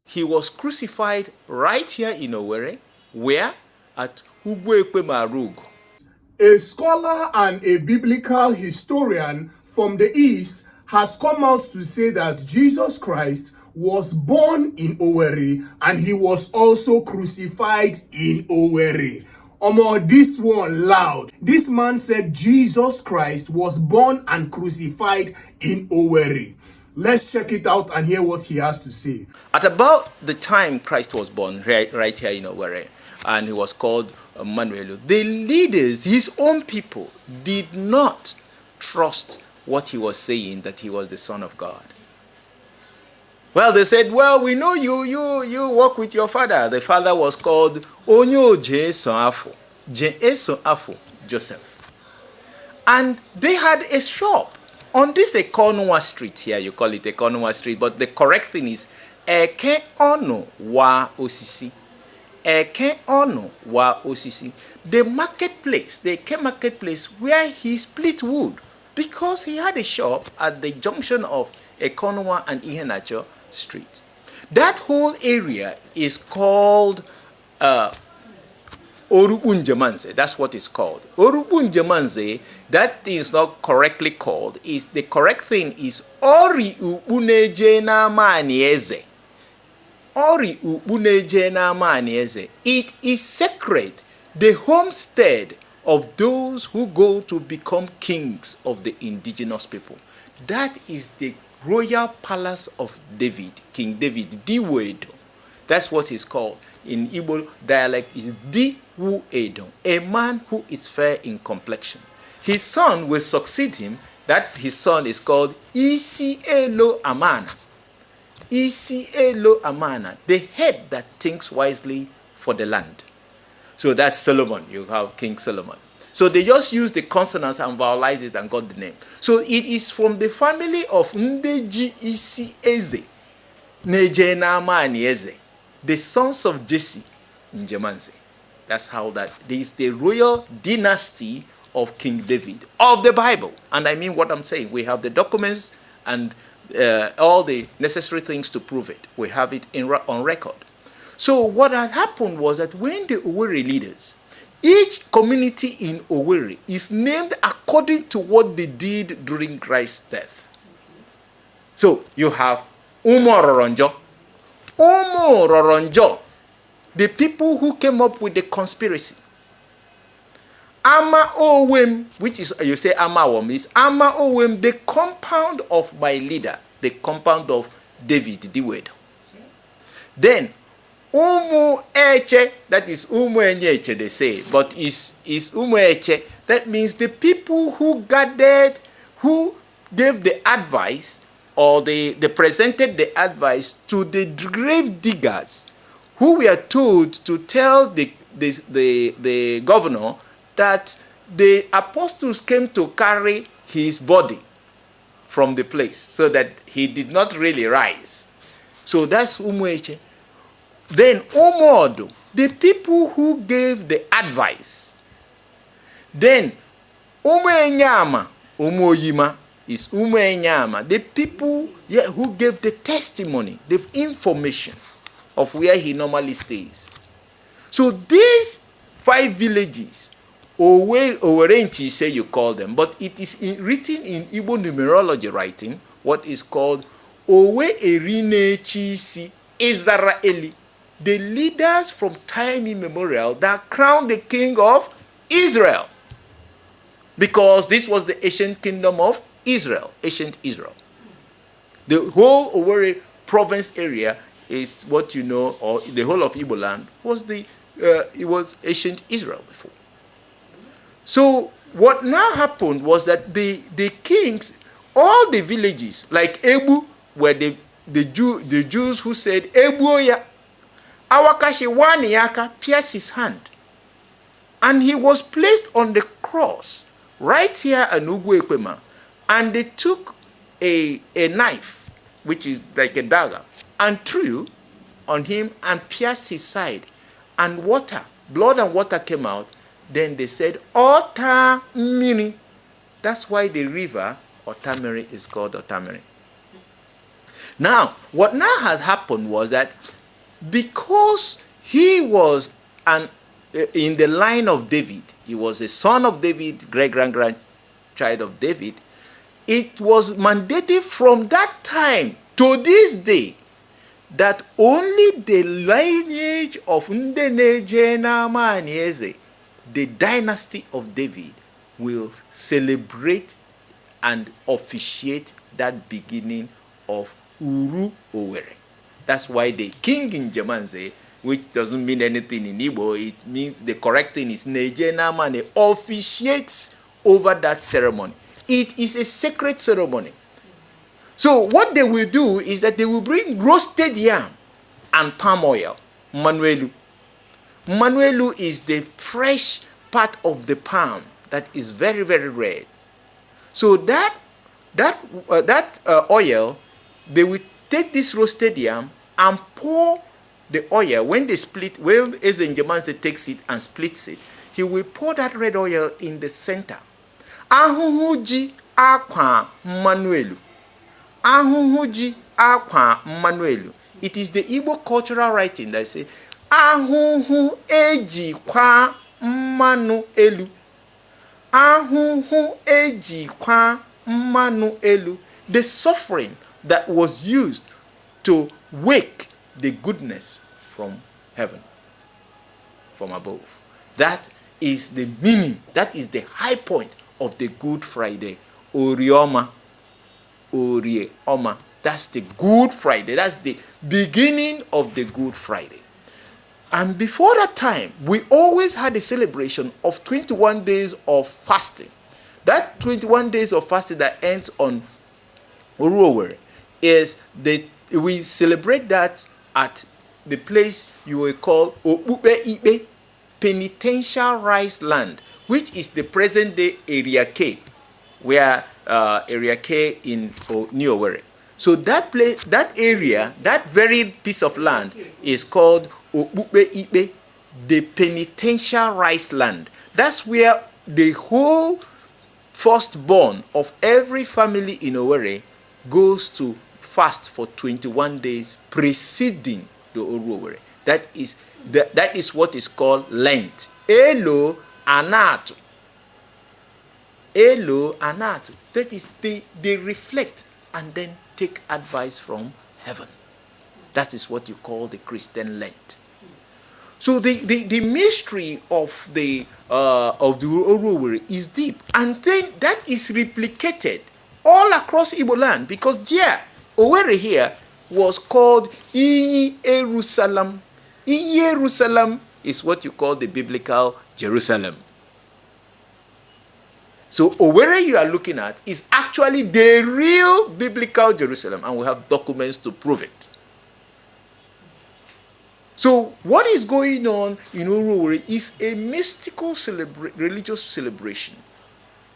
he was crucified right here in Owerri, where? At Ugwekwe Marug. A scholar and a biblical historian from the East has come out to say that Jesus Christ was born in Owerri and he was also crucified in Owerri. Omo, this one loud. This man said Jesus Christ was born and crucified in Owerri. Let's check it out and hear what he has to say. At about the time Christ was born, right here in Owerri, and he was called Manuel, the leaders, his own people, did not trust what he was saying, that he was the Son of God. Well, they said, well, we know you walk with your father. The father was called Onyo Jesu Joseph. And they had a shop on this Ekonwa Street here. You call it Ekonwa Street, but the correct thing is Eke Ono Wa Osisi. Eke Ono Wa Osisi. The marketplace, the Eke marketplace where he split wood, because he had a shop at the junction of Ekonwa and Ihenacho Street. That whole area is called Orupunjemanze. That's what it's called. Orupunjemanze, that is not correctly called. The correct thing is Ori Upuneje na Manieze. Ori Upuneje na Manieze. It is sacred, the homestead of those who go to become kings of the indigenous people. That is the royal palace of David, King David, Diwedo. That's what he's called. In Igbo dialect is Diwedo, a man who is fair in complexion. His son will succeed him. That his son is called Isielo Amana. Isielo Amana, the head that thinks wisely for the land. So that's Solomon. You have King Solomon. So they just use the consonants and vowelize it and got the name. So it is from the family of Ndeji Isi Eze, Neje Naamani Eze, the sons of Jesse in Jemanze. That's how that. There is the royal dynasty of King David of the Bible. And I mean what I'm saying. We have the documents and all the necessary things to prove it. We have it on record. So what has happened was that when the Owerri leaders, each community in Owerri is named according to what they did during Christ's death. So you have Umo Roronjo, the people who came up with the conspiracy. Ama Owem, which is, you say Ama Owem, is Ama Owem, the compound of my leader, the compound of David Diwedo. Then Umu Eche, that is Umu Enyeche, they say, but is Umu Eche. That means the people who gathered, who gave the advice, or they presented the advice to the grave diggers, who were told to tell the governor that the apostles came to carry his body from the place, so that he did not really rise. So that's Umu Eche. Then Omodo, the people who gave the advice. Then Umenyama, Umoyima is Umenyama, the people who gave the testimony, the information of where he normally stays. So these 5 villages, Owerenchi say you call them, but it is written in Igbo numerology writing, what is called Owe Erine Chisi Israeli. The leaders from time immemorial that crowned the king of Israel. Because this was the ancient kingdom of Israel, ancient Israel. The whole Owerri province area is what you know, or the whole of Igbo land was it was ancient Israel before. So what now happened was that the kings, all the villages, like Ebu, where the Jews who said Ebu Oya, Awakashi Waniyaka pierced his hand. And he was placed on the cross right here at Ugwekwema. And they took a knife, which is like a dagger, and threw on him and pierced his side. And blood and water came out. Then they said, Otamiri. That's why the river Otamiri is called Otamiri. Now, what now has happened was that because he was in the line of David, he was a son of David, great-grandchild of David, it was mandated from that time to this day that only the lineage of Ndenejena, the dynasty of David, will celebrate and officiate that beginning of Uru Owerri. That's why the king in Jemanze, which doesn't mean anything in Igbo, it means the correct thing is Nejena Mane, officiates over that ceremony. It is a sacred ceremony. So what they will do is that they will bring roasted yam and palm oil, manuelu. Manuelu is the fresh part of the palm that is very, very red. So that oil, they will take this roasted yam and pour the oil. When they split, well, as in Germans, they takes it and splits it. He will pour that red oil in the center. Ahuhuji akwa manuelu. Ahuhuji akwa manuelu. It is the Igbo cultural writing that say, Ahuhu eji kwa manu elu. Ahuhu eji kwa manu elu. The suffering that was used to wake the goodness from heaven, from above. That is the meaning, that is the high point of the Good Friday. Orioma. Orioma. That's the Good Friday. That's the beginning of the Good Friday. And before that time, we always had a celebration of 21 days of fasting. That 21 days of fasting that ends on Uru Owerri is we celebrate that at the place you will call Okpukpe Ikpe, penitentiarized land, which is the present day Area K, where Area K in New Owerri. So that place, that area, that very piece of land is called Okpukpe Ikpe, the penitentiarized land. That's where the whole firstborn of every family in Owerri goes to fast for 21 days preceding the Uru Owerri. That is what is called Lent. Elo anatu. Elo anatu. That is they reflect and then take advice from heaven. That is what you call the Christian Lent. So the mystery of the Uru Owerri is deep, and then that is replicated all across Igbo land, because there Owerri here was called Jerusalem. Jerusalem is what you call the biblical Jerusalem. So Owerri you are looking at is actually the real biblical Jerusalem, and we have documents to prove it. So what is going on in Uru Owerri is a mystical religious celebration,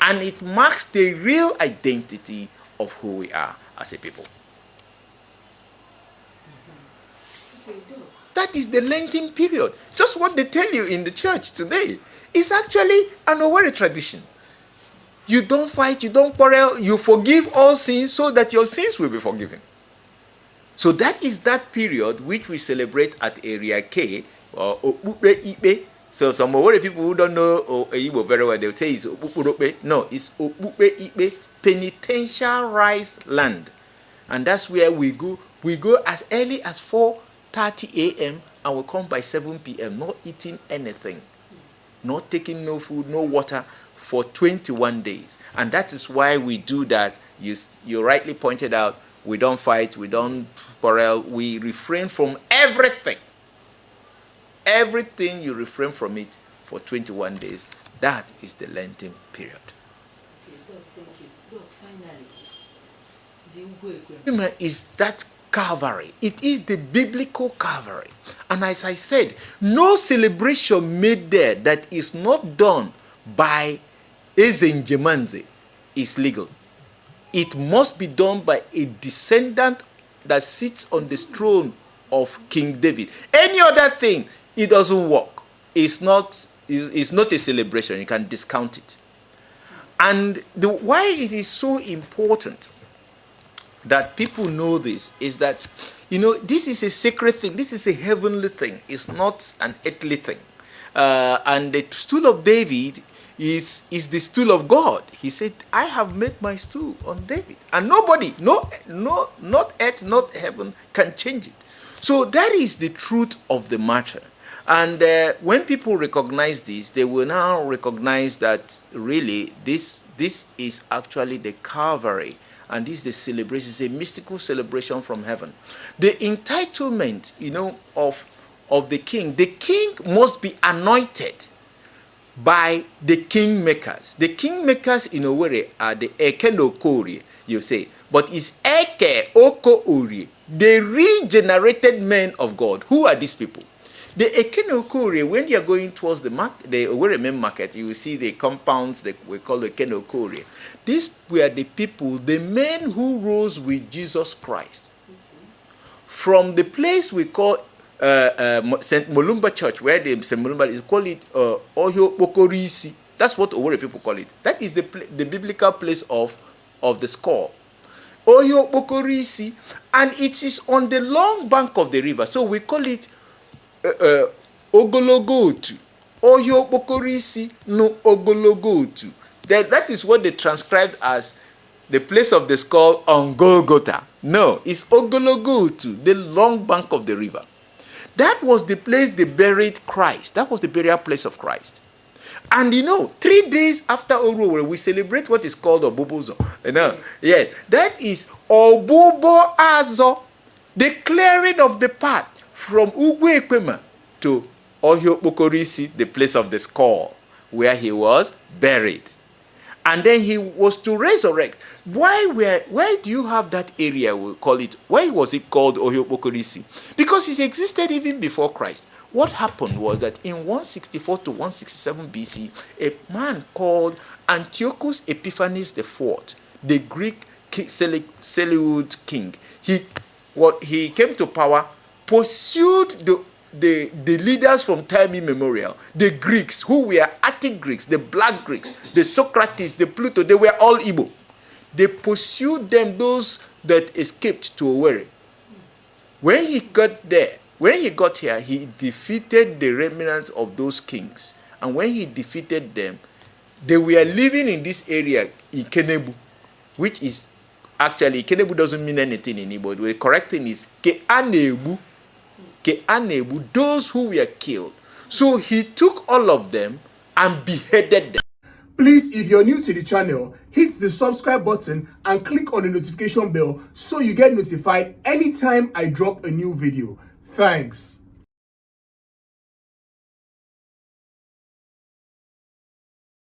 and it marks the real identity of who we are as a people. That is the Lenten period. Just what they tell you in the church today is actually an Owerri tradition. You don't fight, you don't quarrel, you forgive all sins so that your sins will be forgiven. So that is that period which we celebrate at Area K, or Okpukpe Ikpe. So some Owerri people who don't know Igbo very well, they'll say it's Okpukpe. No, it's Okpukpe Ikpe, penitentiarized land. And that's where we go. We go as early as 4:30 a.m. and we come by 7 p.m. not eating anything, not taking no food, no water for 21 days. And that is why we do that. You rightly pointed out, we don't fight, we don't quarrel, we refrain from everything. Everything you refrain from it for 21 days. That is the Lenten period. Okay, Doc, thank you. Doc, finally, is that Calvary. It is the biblical Calvary. And as I said, no celebration made there that is not done by Ezenjemanze is legal. It must be done by a descendant that sits on the throne of King David. Any other thing, it doesn't work. It's not a celebration. You can discount it. And why it is so important that people know this is that, you know, this is a sacred thing. This is a heavenly thing. It's not an earthly thing. And the stool of David is the stool of God. He said, I have made my stool on David. And nobody, not earth, not heaven can change it. So that is the truth of the matter. And when people recognize this, they will now recognize that really this is actually the Calvary. And this is a celebration, it's a mystical celebration from heaven. The entitlement, you know, of the king must be anointed by the kingmakers. The kingmakers in Owerri are the Ekenokori, you say. But it's Eke Oko Ori, the regenerated men of God. Who are these people? The Ekenokori, when you are going towards the Owerri main market, you will see the compounds that we call the Ekenokori. These were the people, the men who rose with Jesus Christ. From the place we call St. Mulumba Church, where the St. Mulumba is called it Ohio Pokorisi. That's what Owerri people call it. That is the biblical place of the skull. Ohio Pokorisi, and it is on the long bank of the river. So we call it Ogologotu. Ohio Pokorisi no Ogologotu. That is what they transcribed as the place of the skull on Golgotha. No, it's Ogologotu, the long bank of the river. That was the place they buried Christ. That was the burial place of Christ. And you know, 3 days after Owerri, we celebrate what is called Obubozo. You know, yes, that is Obubo Azo, the clearing of the path from Ugwe Ekwema to Ohio Pokorisi, the place of the skull, where he was buried. And then he was to resurrect. Why do you have that area, we call it, why was it called Ohio Pokorisi? Because it existed even before Christ. What happened was that in 164 to 167 BC, a man called Antiochus Epiphanes IV, the Greek Seleucid king, he came to power, pursued the leaders from time immemorial, the Greeks, who were Attic Greeks, the Black Greeks, the Socrates, the Pluto, they were all Igbo. They pursued them, those that escaped to Owerri. When he got here, he defeated the remnants of those kings. And when he defeated them, they were living in this area, Ikenebu, which is actually, Ikenebu doesn't mean anything in Igbo. The correct thing is Keanebu. Keanebu, those who were killed. So he took all of them and beheaded them. Please, if you're new to the channel, hit the subscribe button and click on the notification bell so you get notified anytime I drop a new video. Thanks.